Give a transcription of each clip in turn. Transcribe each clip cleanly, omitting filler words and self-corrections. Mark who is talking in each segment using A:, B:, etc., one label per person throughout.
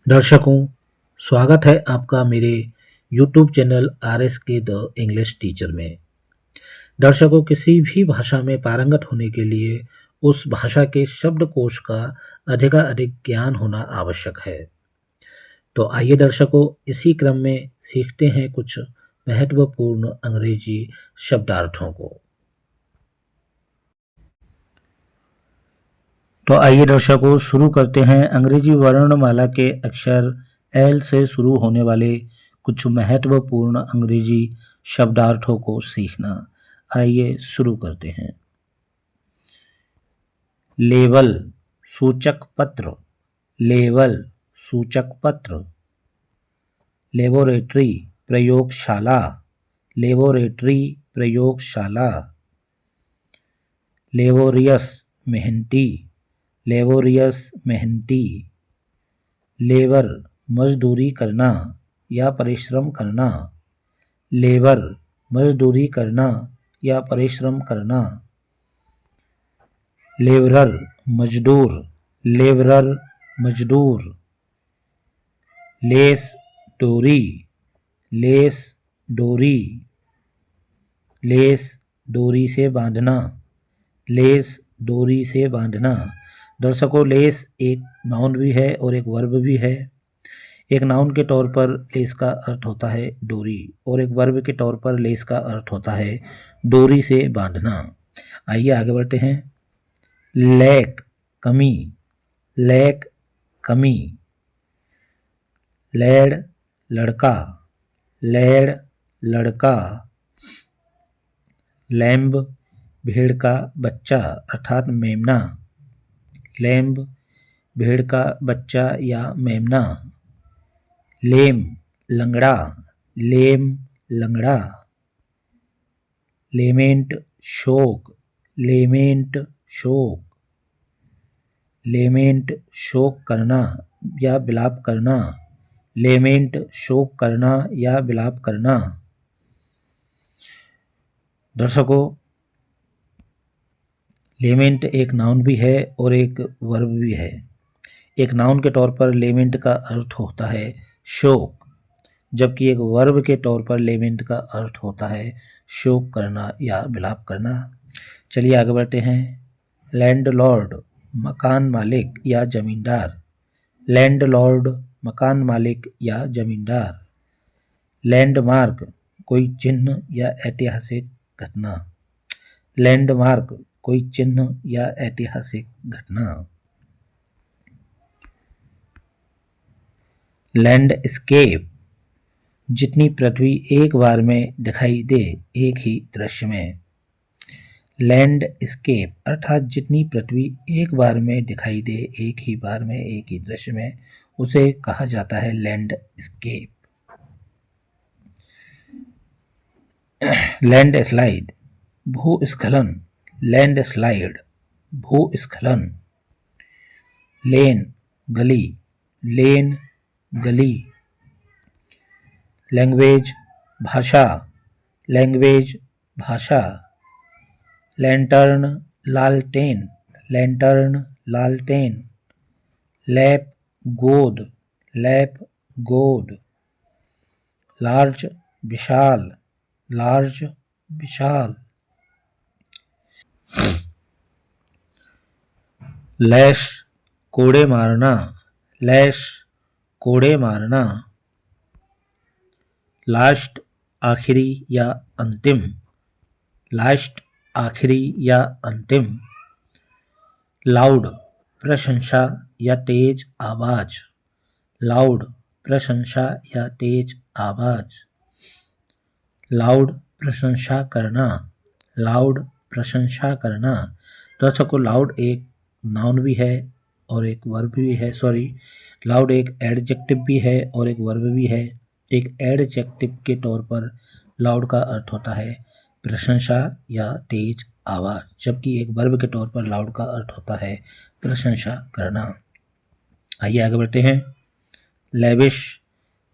A: दर्शकों, स्वागत है आपका मेरे YouTube चैनल RS के द इंग्लिश टीचर में। दर्शकों, किसी भी भाषा में पारंगत होने के लिए उस भाषा के शब्दकोश का अधिकाधिक ज्ञान होना आवश्यक है। तो आइए दर्शकों, इसी क्रम में सीखते हैं कुछ महत्वपूर्ण अंग्रेजी शब्दार्थों को। तो आइए दर्शकों, शुरू करते हैं अंग्रेजी वर्णमाला के अक्षर एल से शुरू होने वाले कुछ महत्वपूर्ण अंग्रेजी शब्दार्थों को सीखना। आइए शुरू करते हैं। लेवल सूचक पत्र, लेवल सूचक पत्र। लेबोरेटरी प्रयोगशाला, लेबोरेटरी प्रयोगशाला। लेबोरियस मेहनती, लेबोरियस मेहनती। लेबर मजदूरी करना या परिश्रम करना, लेबर मजदूरी करना या परिश्रम करना। लेबरर मजदूर, लेबरर मजदूर। लेस डोरी, लेस डोरी। लेस डोरी से बांधना, लेस डोरी से बांधना। दर्शकों, लेस एक नाउन भी है और एक वर्ब भी है। एक नाउन के तौर पर लेस का अर्थ होता है डोरी और एक वर्ब के तौर पर लेस का अर्थ होता है डोरी से बांधना। आइए आगे बढ़ते हैं। लैक कमी, लैक कमी। लैड लड़का, लैड लड़का। लैम्ब भेड़ का बच्चा अर्थात मेमना, लैम्ब भेड़ का बच्चा या मेमना। लेम लंगड़ा, लेम लंगड़ा। लेमेंट शोक, लेमेंट शोक। लेमेंट शोक करना या विलाप करना, लेमेंट शोक करना या विलाप करना। दर्शकों, लेमेंट एक नाउन भी है और एक वर्ब भी है। एक नाउन के तौर पर लेमेंट का अर्थ होता है शोक, जबकि एक वर्ब के तौर पर लेमेंट का अर्थ होता है शोक करना या विलाप करना। चलिए आगे बढ़ते हैं। लैंडलॉर्ड मकान मालिक या जमींदार, लैंडलॉर्ड मकान मालिक या जमींदार। लैंडमार्क कोई चिन्ह या ऐतिहासिक घटना, लैंडमार्क कोई चिन्ह या ऐतिहासिक घटना। लैंडस्केप जितनी पृथ्वी एक बार में दिखाई दे एक ही दृश्य में, लैंडस्केप अर्थात जितनी पृथ्वी एक बार में दिखाई दे एक ही बार में एक ही दृश्य में, उसे कहा जाता है लैंडस्केप। लैंडस्लाइड भूस्खलन, लैंडस्लाइड भूस्खलन। लेन गली, लेन गली। लैंग्वेज भाषा, लैंग्वेज भाषा। लैंटर्न लालटेन, लैंटर्न लालटेन। लैप गोद, लैप गोद। लार्ज विशाल, लार्ज विशाल। लैश कोड़े मारना, लैश कोड़े मारना। लास्ट आखिरी या अंतिम, लास्ट आखिरी या अंतिम। लाउड प्रशंसा या तेज आवाज, लाउड प्रशंसा या तेज आवाज। लाउड प्रशंसा करना, लाउड प्रशंसा करना। दर्शकों, लाउड एक नाउन भी है और एक वर्ब भी है। लाउड एक एडजेक्टिव भी है और एक वर्ब भी है। एक एडजेक्टिव के तौर पर लाउड का अर्थ होता है प्रशंसा या तेज आवाज, जबकि एक वर्ब के तौर पर लाउड का अर्थ होता है प्रशंसा करना। आइए आगे बढ़ते हैं। लैविश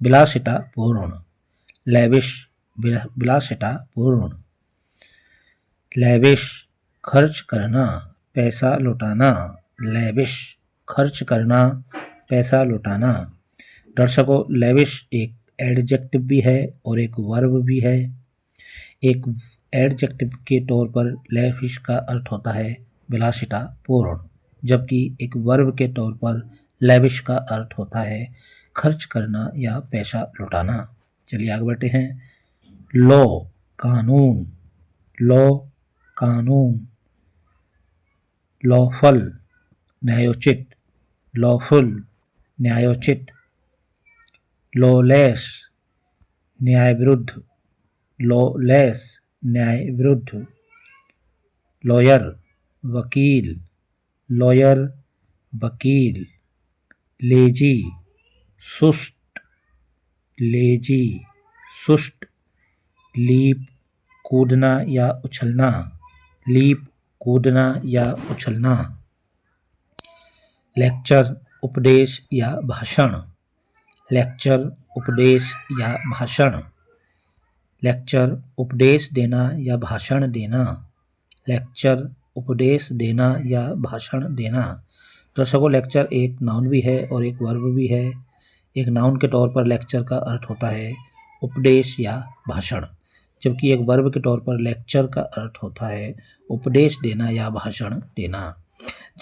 A: विलासिता पूर्ण, लैविश विलासिता पूर्ण। लैविश खर्च करना, पैसा लुटाना, लैविश खर्च करना, पैसा लुटाना। दर्शकों, लेविश एक एडजेक्टिव भी है और एक वर्ब भी है। एक एडजेक्टिव के तौर पर लेविश का अर्थ होता है विलासिता पूर्ण, जबकि एक वर्ब के तौर पर लेविश का अर्थ होता है खर्च करना या पैसा लुटाना। चलिए आगे बढ़ते हैं। लॉ कानून, लॉ कानून। लॉफुल न्यायोचित, लॉफुल न्यायोचित। लॉलेस न्याय विरुद्ध, लॉलेस न्याय विरुद्ध। लॉयर वकील, लॉयर वकील। लेजी सुस्त, लेजी सुस्त। लीप कूदना या उछलना, लीप कूदना या उछलना। लेक्चर उपदेश या भाषण, लेक्चर उपदेश या भाषण। लेक्चर उपदेश देना या भाषण देना, लेक्चर उपदेश देना या भाषण देना। दर्शकों, लेक्चर एक नाउन भी है और एक वर्ब भी है। एक नाउन के तौर पर लेक्चर का अर्थ होता है उपदेश या भाषण, जबकि एक वर्ब के तौर पर लेक्चर का अर्थ होता है उपदेश देना या भाषण देना।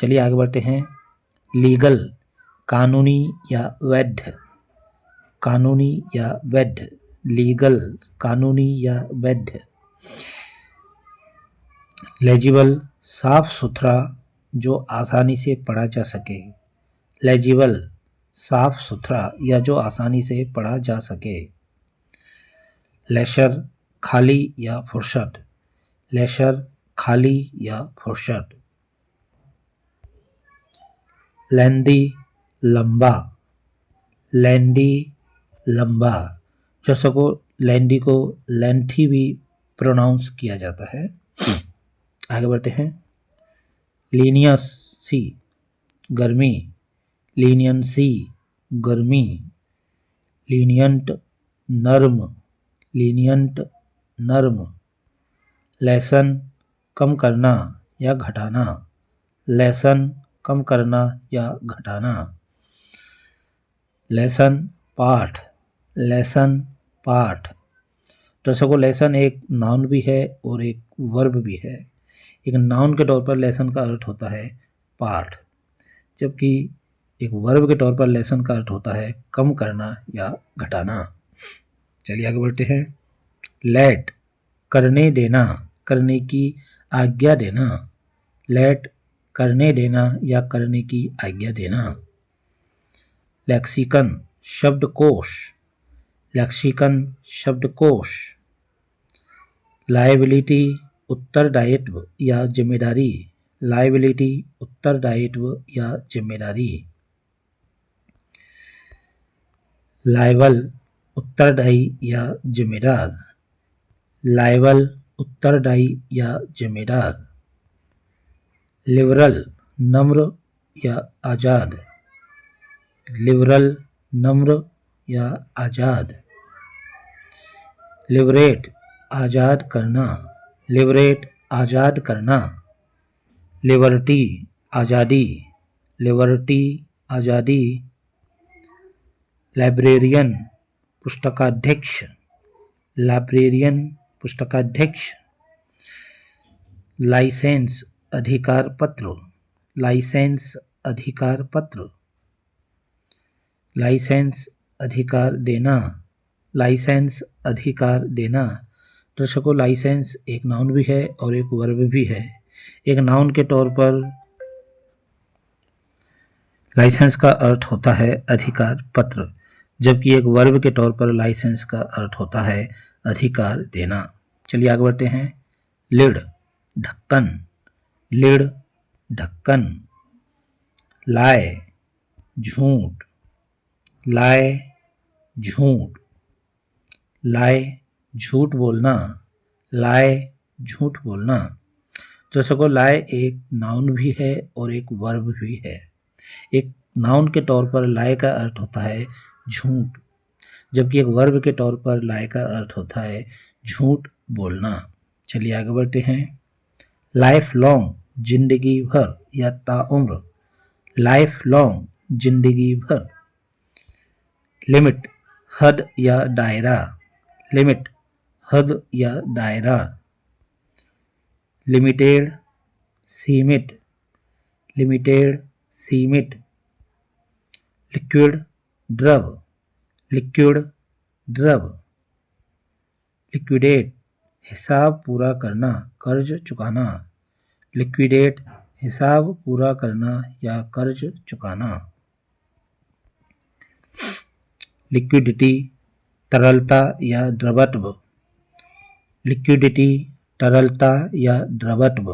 A: चलिए आगे बढ़ते हैं। लीगल कानूनी या वैध, कानूनी या वैध। लीगल कानूनी या वैध। लेजिबल साफ सुथरा जो आसानी से पढ़ा जा सके, लेजिबल साफ सुथरा या जो आसानी से पढ़ा जा सके। लेशर खाली या फुर्सत, लेशर खाली या फुर्सत। लेंदी लंबा, लेंदी लंबा। दर्शकों, लेंदी को लेंथी भी प्रोनाउंस किया जाता है। आगे बढ़ते हैं। लीनियंसी गर्मी, लीनियंसी गर्मी। लीनियंट नर्म, लीनियंट नर्म। लेसन कम करना या घटाना, लेसन कम करना या घटाना। लेसन पाठ, लेसन पाठ। दर्शकों, लेसन एक नाउन भी है और एक वर्ब भी है। एक नाउन के तौर पर लेसन का अर्थ होता है पाठ, जबकि एक वर्ब के तौर पर लेसन का अर्थ होता है कम करना या घटाना। चलिए आगे बढ़ते हैं। लेट करने देना, करने की आज्ञा देना, लेट करने देना या करने की आज्ञा देना। लेक्सिकन शब्दकोश, लेक्सिकन शब्दकोश। लायबिलिटी उत्तरदायित्व या जिम्मेदारी, लायबिलिटी उत्तरदायित्व या जिम्मेदारी। लायबल उत्तरदायी या जिम्मेदार, लायबल उत्तरदायी या जिम्मेदार। लिबरल नम्र या आज़ाद, लिबरल नम्र या आज़ाद। लिबरेट आज़ाद करना, लिबरेट आज़ाद करना। लिबर्टी आज़ादी, लिबर्टी आज़ादी। लाइब्रेरियन पुस्तकाध्यक्ष, लाइब्रेरियन पुस्तकाध्यक्ष। लाइसेंस अधिकार पत्र, लाइसेंस अधिकार पत्र। लाइसेंस अधिकार देना, लाइसेंस अधिकार देना। दर्शकों, लाइसेंस एक नाउन भी है और एक वर्ब भी है। एक नाउन के तौर पर लाइसेंस का अर्थ होता है अधिकार पत्र, जबकि एक वर्ब के तौर पर लाइसेंस का अर्थ होता है अधिकार देना। चलिए आगे बढ़ते हैं। लिड ढक्कन, लिड ढक्कन। लाए झूठ, लाए झूठ। लाए झूठ बोलना, लाए झूठ बोलना। दर्शकों, लाए एक नाउन भी है और एक वर्ब भी है। एक नाउन के तौर पर लाए का अर्थ होता है झूठ, जबकि एक वर्ब के तौर पर लाए का अर्थ होता है झूठ बोलना। चलिए आगे बढ़ते हैं। लाइफ लॉन्ग जिंदगी भर या ताउम्र, लाइफ लॉन्ग जिंदगी भर। लिमिट हद या दायरा, लिमिट हद या दायरा। लिमिटेड सीमित, लिमिटेड सीमित। लिक्विड द्रव, लिक्विड द्रव। लिक्विडेट हिसाब पूरा करना, कर्ज चुकाना, लिक्विडेट हिसाब पूरा करना या कर्ज चुकाना। लिक्विडिटी तरलता या द्रवत्व, लिक्विडिटी तरलता या द्रवत्व।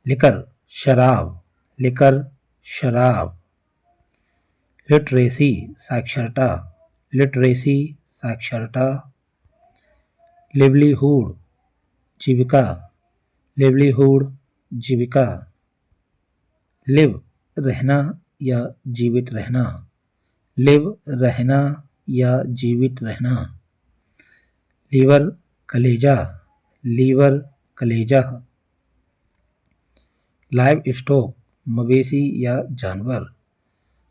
A: लिकर शराब, लिकर शराब। लिटरेसी साक्षरता, लिटरेसी साक्षरता। लिवलीहुड जीविका, लिवलीहुड जीविका। लिव रहना या जीवित रहना, लिव रहना या जीवित रहना। लीवर कलेजा, लीवर कलेजा। लाइव स्टॉक मवेशी या जानवर,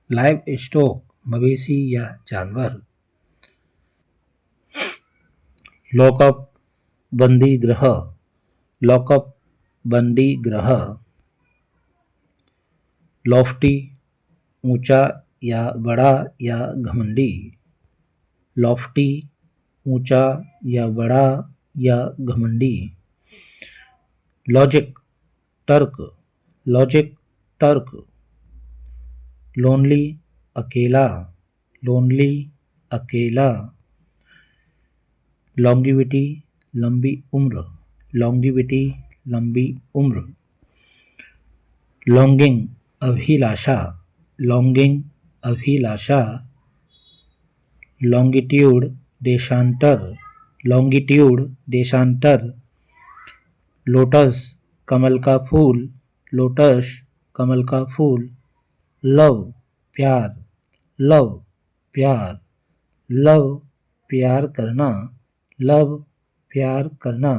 A: लाइव स्टॉक मवेशी या जानवर। लॉकअप बंदी गृह, लॉकअप बंदी गृह। लॉफ्टी ऊंचा या बड़ा या घमंडी, लॉफ्टी ऊंचा या बड़ा या घमंडी। लॉजिक तर्क, लॉजिक तर्क। लोनली अकेला, लोनली अकेला। लॉन्गिविटी लंबी उम्र, लॉन्गिविटी लंबी उम्र। लॉन्गिंग अभिलाषा, लॉन्गिंग अभिलाषा। लॉन्गिट्यूड देशांतर, लॉन्गिट्यूड देशांतर। लोटस कमल का फूल, लोटस कमल का फूल। लव प्यार, लव प्यार। लव प्यार करना, लव प्यार करना।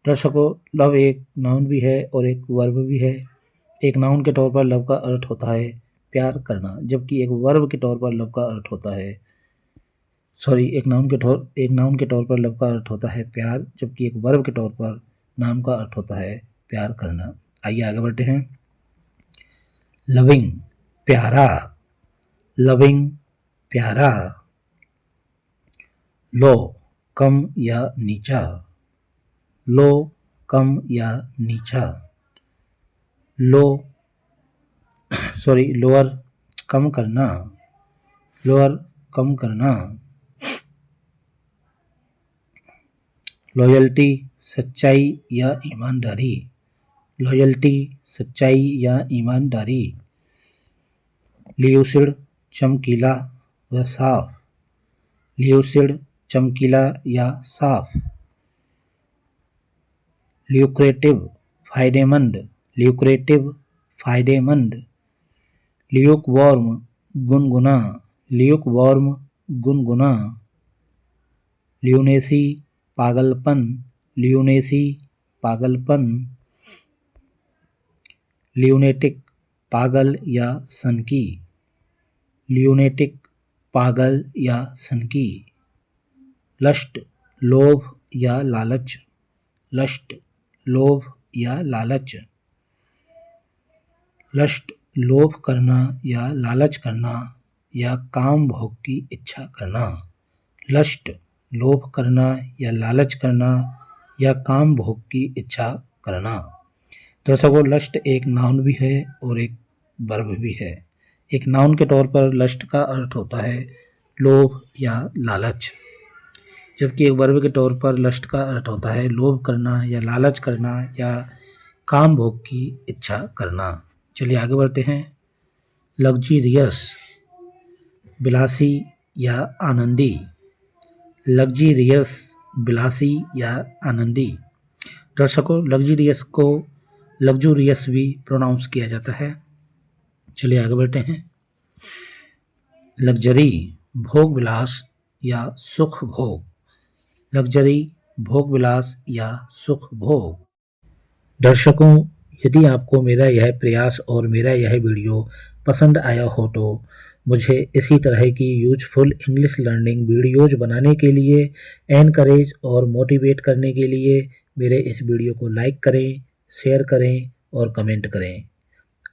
A: दर्शकों, लव एक नाउन भी है और एक वर्ब भी है। एक नाउन के तौर पर लव का अर्थ होता है प्यार करना, जबकि एक वर्ब के तौर पर लव का अर्थ होता है एक नाउन के तौर पर लव का अर्थ होता है प्यार, जबकि एक वर्ब के तौर पर नाम का अर्थ होता है प्यार करना। आइए आगे बढ़ते हैं। लविंग प्यारा, लविंग प्यारा। लो कम या नीचा, लो कम या नीचा। लोअर कम करना, लोअर कम करना। लॉयल्टी सच्चाई या ईमानदारी, लॉयल्टी सच्चाई या ईमानदारी। ल्यूसिड चमकीला व साफ, ल्यूसिड चमकीला या साफ। ल्यूक्रेटिव फायदेमंद, ल्यूक्रेटिव फायदेमंद। ल्यूकवार्म गुनगुना, ल्यूकवार्म गुनगुना। ल्यूनेसी पागलपन, ल्यूनेसी पागलपन। ल्यूनेटिक पागल या सनकी, ल्यूनेटिक पागल या सनकी। लस्ट लोभ या लालच, लस्ट लोभ या लालच। लस्ट लोभ करना या लालच करना या काम भोग की इच्छा करना, लस्ट लोभ करना या लालच करना या काम भोग की इच्छा करना। दर्शकों, लस्ट एक नाउन भी है और एक वर्ब भी है। एक नाउन के तौर पर लस्ट का अर्थ होता है लोभ या लालच, जबकि एक वर्ब के तौर पर लस्ट का अर्थ होता है लोभ करना या लालच करना या काम भोग की इच्छा करना। चलिए आगे बढ़ते हैं। लग्जीरियस विलासी या आनंदी, लग्जीरियस विलासी या आनंदी। दर्शकों, लग्जीरियस को लग्जूरियस भी प्रोनाउंस किया जाता है। चलिए आगे बढ़ते हैं। लग्जरी भोग विलास या सुख भोग, लग्जरी भोग विलास या सुख भोग। दर्शकों, यदि आपको मेरा यह प्रयास और मेरा यह वीडियो पसंद आया हो तो मुझे इसी तरह की यूजफुल इंग्लिश लर्निंग वीडियोज बनाने के लिए एनकरेज और मोटिवेट करने के लिए मेरे इस वीडियो को लाइक करें, शेयर करें और कमेंट करें।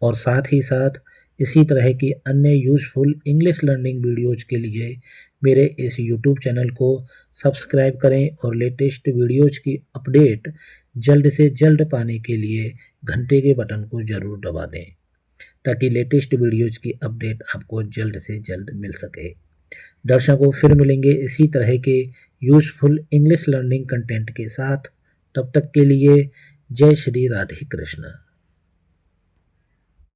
A: और साथ ही साथ इसी तरह की अन्य यूजफुल इंग्लिश लर्निंग वीडियोज के लिए मेरे इस यूट्यूब चैनल को सब्सक्राइब करें और लेटेस्ट वीडियोज की अपडेट जल्द से जल्द पाने के लिए घंटे के बटन को ज़रूर दबा दें, ताकि लेटेस्ट वीडियोज की अपडेट आपको जल्द से जल्द मिल सके। दर्शकों, फिर मिलेंगे इसी तरह के यूजफुल इंग्लिश लर्निंग कंटेंट के साथ। तब तक के लिए जय श्री राधे कृष्ण।